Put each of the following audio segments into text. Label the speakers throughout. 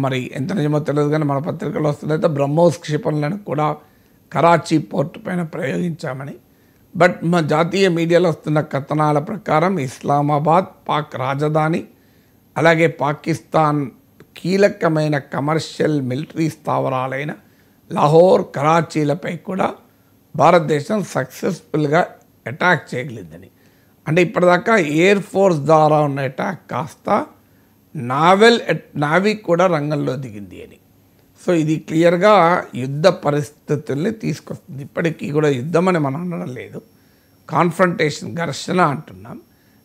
Speaker 1: మరి ఎంత నిజమో తెలియదు కానీ మన పత్రికలో వస్తుందైతే బ్రహ్మోస్ క్షిపణులను కూడా కరాచీ పోర్టు పైన ప్రయోగించామని. బట్ మా జాతీయ మీడియాలో వస్తున్న కథనాల ప్రకారం ఇస్లామాబాద్ పాక్ రాజధాని, అలాగే పాకిస్తాన్ కీలకమైన కమర్షియల్ మిలిటరీ స్థావరాలైన లాహోర్, కరాచీలపై కూడా భారతదేశం సక్సెస్ఫుల్గా అటాక్ చేయగలిగిందని. అంటే ఇప్పటిదాకా ఎయిర్ ఫోర్స్ ద్వారా ఉన్న అటాక్ కాస్త నావీ కూడా రంగంలో దిగింది అని. సో ఇది క్లియర్గా యుద్ధ పరిస్థితుల్ని తీసుకొస్తుంది. ఇప్పటికీ కూడా యుద్ధం అని మనం అనడం లేదు, కాన్ఫ్రంటేషన్, ఘర్షణ అంటున్నాం.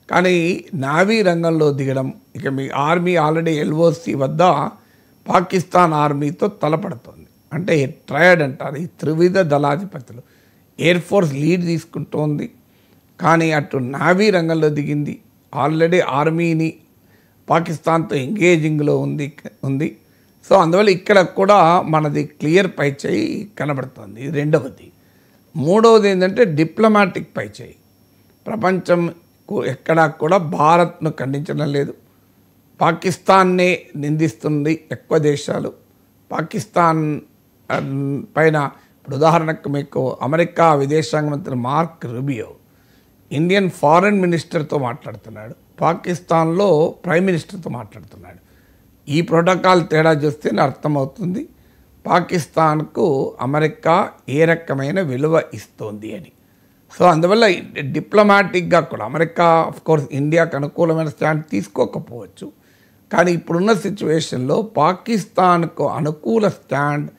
Speaker 1: కానీ నావీ రంగంలో దిగడం, ఇక మీ ఆర్మీ ఆల్రెడీ ఎల్ఓసి వద్ద పాకిస్తాన్ ఆర్మీతో తలపడుతుంది. అంటే ట్రయడ్ అంటారు, ఈ త్రివిధ దళాధిపతులు. ఎయిర్ ఫోర్స్ లీడ్ తీసుకుంటోంది, కానీ అటు నావీ రంగంలో దిగింది. ఆల్రెడీ ఆర్మీని పాకిస్తాన్తో ఎంగేజింగ్లో ఉంది. సో అందువల్ల ఇక్కడ కూడా మనది క్లియర్ పైచేయి కనబడుతుంది. ఇది రెండవది. మూడవది ఏంటంటే డిప్లొమాటిక్ పైచేయి. ప్రపంచం ఎక్కడా కూడా భారత్ను ఖండించడం లేదు, పాకిస్తాన్నే నిందిస్తుంది ఎక్కువ దేశాలు. పాకిస్తాన్ పైన ఇప్పుడు ఉదాహరణకు మీకు అమెరికా విదేశాంగ మంత్రి మార్క్ రూబియో ఇండియన్ ఫారెన్ మినిస్టర్తో మాట్లాడుతున్నాడు, పాకిస్తాన్లో ప్రైమ్ మినిస్టర్తో మాట్లాడుతున్నాడు. ఈ ప్రోటోకాల్ తేడా చూస్తే అర్థమవుతుంది పాకిస్తాన్కు అమెరికా ఏ రకమైన విలువ ఇస్తోంది అని. సో అందువల్ల డిప్లొమాటిక్గా కూడా అమెరికా ఆఫ్కోర్స్ ఇండియాకు అనుకూలమైన స్టాండ్ తీసుకోకపోవచ్చు, కానీ ఇప్పుడున్న సిచ్యువేషన్లో పాకిస్తాన్కు అనుకూల స్టాండ్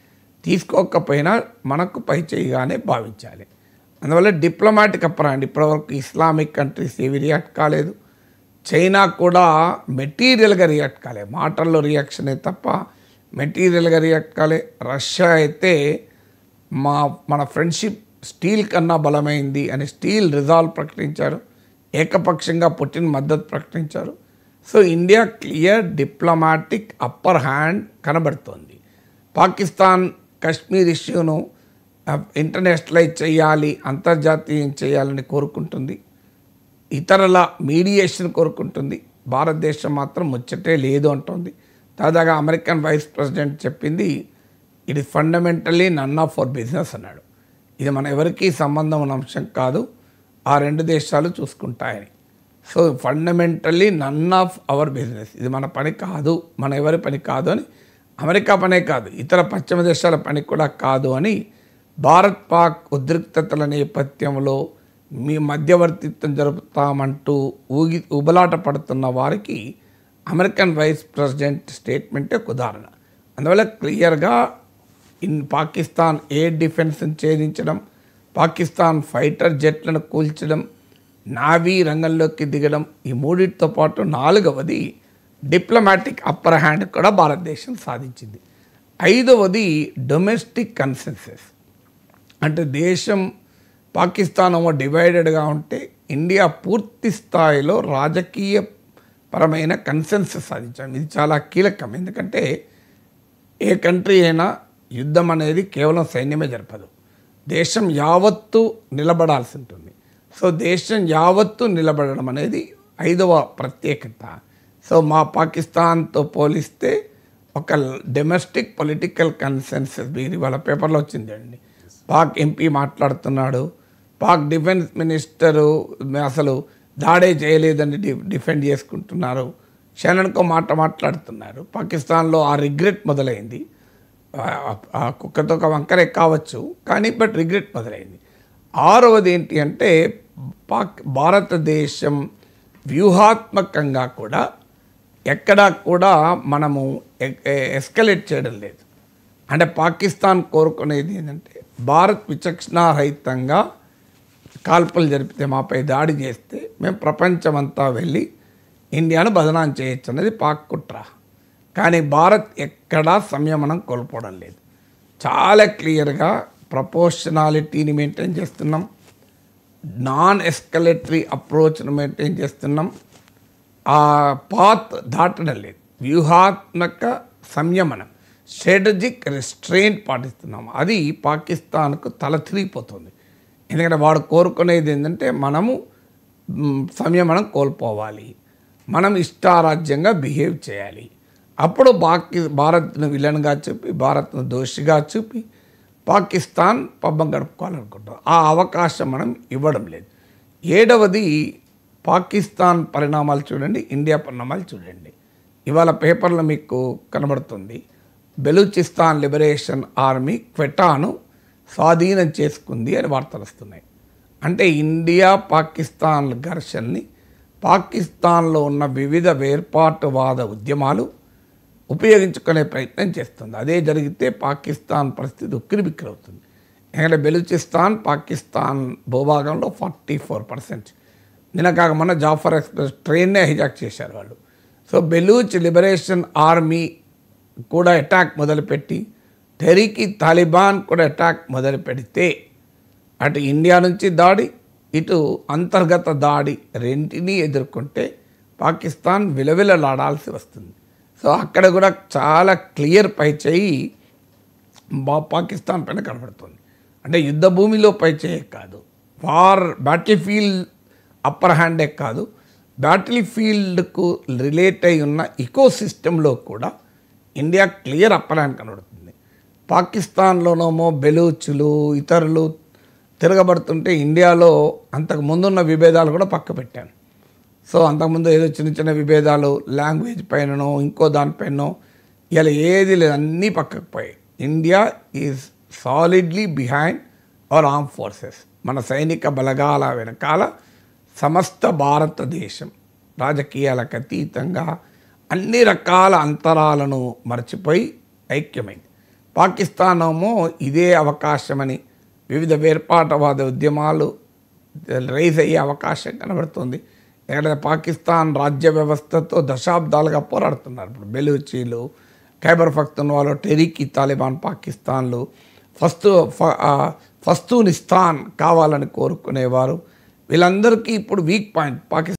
Speaker 1: తీసుకోకపోయినా మనకు పైచేయిగానే భావించాలి. అందువల్ల డిప్లొమాటిక్ అప్పరాండి. ఇప్పటివరకు ఇస్లామిక్ కంట్రీస్ ఏవి రియాక్ట్ కాలేదు, చైనా కూడా మెటీరియల్గా రియాక్ట్ కాలేదు, మాటల్లో రియాక్షనే తప్ప మెటీరియల్గా రియాక్ట్ కాలే. రష్యా అయితే మన ఫ్రెండ్షిప్ స్టీల్ కన్నా బలమైంది అని స్టీల్ రిజాల్వ్ ప్రకటించారు, ఏకపక్షంగా పుటిన్ మద్దతు ప్రకటించారు. So India clear diplomatic upper hand కనబడుతోంది. పాకిస్తాన్ కశ్మీర్ ఇష్యూను ఇంటర్నేషనలైజ్ చేయాలి, అంతర్జాతీయం చేయాలని కోరుకుంటుంది, ఇతరుల మీడియేషన్ కోరుకుంటుంది. భారతదేశం మాత్రం ముచ్చటే లేదు అంటోంది. తాజాగా అమెరికన్ వైస్ ప్రెసిడెంట్ చెప్పింది, ఇది fundamentally none of our business అన్నాడు. ఇది మన ఎవరికీ సంబంధం ఉన్న అంశం కాదు, ఆ రెండు దేశాలు చూసుకుంటాయని. So fundamentally none of our business, ఇది మన పని కాదు, మన ఎవరి పని కాదు అని, అమెరికా పనే కాదు ఇతర పశ్చిమ దేశాల పని కూడా కాదు అని భారత్ పాక్ ఉద్రిక్తతల నేపథ్యంలో మీ మధ్యవర్తిత్వం జరుపుతామంటూ ఉబలాట పడుతున్న వారికి అమెరికన్ వైస్ ప్రెసిడెంట్ స్టేట్మెంటే ఉదాహరణ. అందువల్ల క్లియర్గా పాకిస్తాన్ ఎయిర్ డిఫెన్స్ని ఛేదించడం, పాకిస్తాన్ ఫైటర్ జెట్లను కూల్చడం, నావీ రంగంలోకి దిగడం, ఈ మూడింటితో పాటు నాలుగవది డిప్లొమాటిక్ అప్పర్ హ్యాండ్ కూడా భారతదేశం సాధించింది. ఐదవది డొమెస్టిక్ కన్సెన్సస్. అంటే దేశం పాకిస్తాన్ ఏమో డివైడెడ్గా ఉంటే ఇండియా పూర్తి స్థాయిలో రాజకీయ పరమైన కన్సెన్సస్ సాధించాం. ఇది చాలా కీలకం, ఎందుకంటే ఏ కంట్రీ అయినా యుద్ధం అనేది కేవలం సైన్యమే జరపదు, దేశం యావత్తు నిలబడాల్సి ఉంటుంది. సో దేశం యావత్తు నిలబడడం అనేది ఐదవ ప్రత్యేకత. సో మా పాకిస్తాన్తో పోలిస్తే ఒక డొమెస్టిక్ పొలిటికల్ కన్సెన్సస్ మీరు వాళ్ళ పేపర్లో వచ్చిందండి. పాక్ ఎంపీ మాట్లాడుతున్నాడు, పాక్ డిఫెన్స్ మినిస్టరు అసలు దాడే చేయలేదని డిఫెండ్ చేసుకుంటున్నారు, క్షణంకో మాట్లాడుతున్నారు. పాకిస్తాన్లో ఆ రిగ్రెట్ మొదలైంది, కుక్కతో ఒక వంకరే కావచ్చు కానీ బట్ రిగ్రెట్ మొదలైంది. ఆరవది ఏంటి అంటే భారతదేశం వ్యూహాత్మకంగా కూడా ఎక్కడా కూడా మనము ఎస్కలేట్ చేయడం లేదు. అంటే పాకిస్తాన్ కోరుకునేది ఏంటంటే భారత్ విచక్షణారహితంగా కాల్పులు జరిపితే, మాపై దాడి చేస్తే మేము ప్రపంచమంతా వెళ్ళి ఇండియాను బదనాం చేయొచ్చు అనేది పాక్ కుట్ర. కానీ భారత్ ఎక్కడా సంయమనం కోల్పోవడం లేదు, చాలా క్లియర్గా ప్రపోర్షనాలిటీని మెయింటైన్ చేస్తున్నాం, నాన్ ఎస్కలేటరీ అప్రోచ్ను మెయింటైన్ చేస్తున్నాం, ఆ పాత్ దాటడం లేదు, వ్యూహాత్మక సంయమనం స్ట్రాటజిక్ రెస్ట్రెయింట్ పాటిస్తున్నాం. అది పాకిస్తాన్కు తల తిరిగిపోతుంది. ఎందుకంటే వాడు కోరుకునేది ఏంటంటే మనము సంయమనం కోల్పోవాలి, మనం ఇష్టారాజ్యంగా బిహేవ్ చేయాలి. అప్పుడు భారత్ను విలన్గా చూపి, భారత్ను దోషిగా చూపి పాకిస్తాన్ పబ్బం గడుపుకోవాలనుకుంటాం. ఆ అవకాశం మనం ఇవ్వడం లేదు. 7వది పాకిస్తాన్ పరిణామాలు చూడండి, ఇండియా పరిణామాలు చూడండి. ఇవాళ పేపర్లో మీకు కనబడుతుంది, బెలూచిస్తాన్ లిబరేషన్ ఆర్మీ క్వెటాను స్వాధీనం చేసుకుంది అని వార్తలు వస్తున్నాయి. అంటే ఇండియా పాకిస్తాన్ ఘర్షణని పాకిస్తాన్లో ఉన్న వివిధ వేర్పాటువాద ఉద్యమాలు ఉపయోగించుకునే ప్రయత్నం చేస్తుంది. అదే జరిగితే పాకిస్తాన్ పరిస్థితి ఉక్కిరిబిక్కిరవుతుంది. ఎందుకంటే బెలూచిస్తాన్ పాకిస్తాన్ భూభాగంలో 44%. నిన్న కాక మొన్న జాఫర్ ఎక్స్ప్రెస్ ట్రైన్నే హైజాక్ చేశారు వాళ్ళు. సో బెలూచ్ లిబరేషన్ ఆర్మీ కూడా అటాక్ మొదలుపెట్టి తెహ్రీక్ తాలిబాన్ కూడా అటాక్ మొదలు పెడితే అటు ఇండియా నుంచి దాడి, ఇటు అంతర్గత దాడి రెంటినీ ఎదుర్కొంటే పాకిస్తాన్ విలవిలలాడాల్సి వస్తుంది. సో అక్కడ కూడా చాలా క్లియర్ పైచేయి పాకిస్తాన్ పైన కనబడుతుంది. అంటే యుద్ధ భూమిలో పైచేయే కాదు, బ్యాటిల్ ఫీల్డ్ అప్పర్ హ్యాండే కాదు, బ్యాటిల్ ఫీల్డ్కు రిలేట్ అయి ఉన్న ఇకో సిస్టంలో కూడా ఇండియా క్లియర్ అప్పర్ హ్యాండ్ కనబడుతుంది. పాకిస్తాన్లోనేమో బెలూచులు ఇతరులు తిరగబడుతుంటే ఇండియాలో అంతకు ముందున్న విభేదాలు కూడా పక్క పెట్టాను. సో అంతకుముందు ఏదో చిన్న చిన్న విభేదాలు లాంగ్వేజ్ పైననో ఇంకో దానిపైనో ఇలా ఏది లేదు, అన్నీ పక్కకు పోయాయి. India is solidly behind hour arm forces. మన సైనిక బలగాల వెనకాల సమస్త భారతదేశం రాజకీయాలకు అతీతంగా అన్ని రకాల అంతరాలను మర్చిపోయి ఐక్యమైంది. పాకిస్తాన్ ఏమో ఇదే అవకాశమని వివిధ వేర్పాటువాద ఉద్యమాలు రైజ్ అయ్యే అవకాశం కనబడుతుంది. ఎక్కడ పాకిస్తాన్ రాజ్య వ్యవస్థతో దశాబ్దాలుగా పోరాడుతున్నారు. ఇప్పుడు బెలూచీలు, ఖైబర్ పఖ్తూన్వాలో, టెహ్రీక్ తాలిబాన్ పాకిస్తాన్లు, ఫస్తూనిస్తాన్ కావాలని కోరుకునేవారు. వీళ్ళందరికీ ఇప్పుడు వీక్ పాయింట్ పాకిస్తాన్.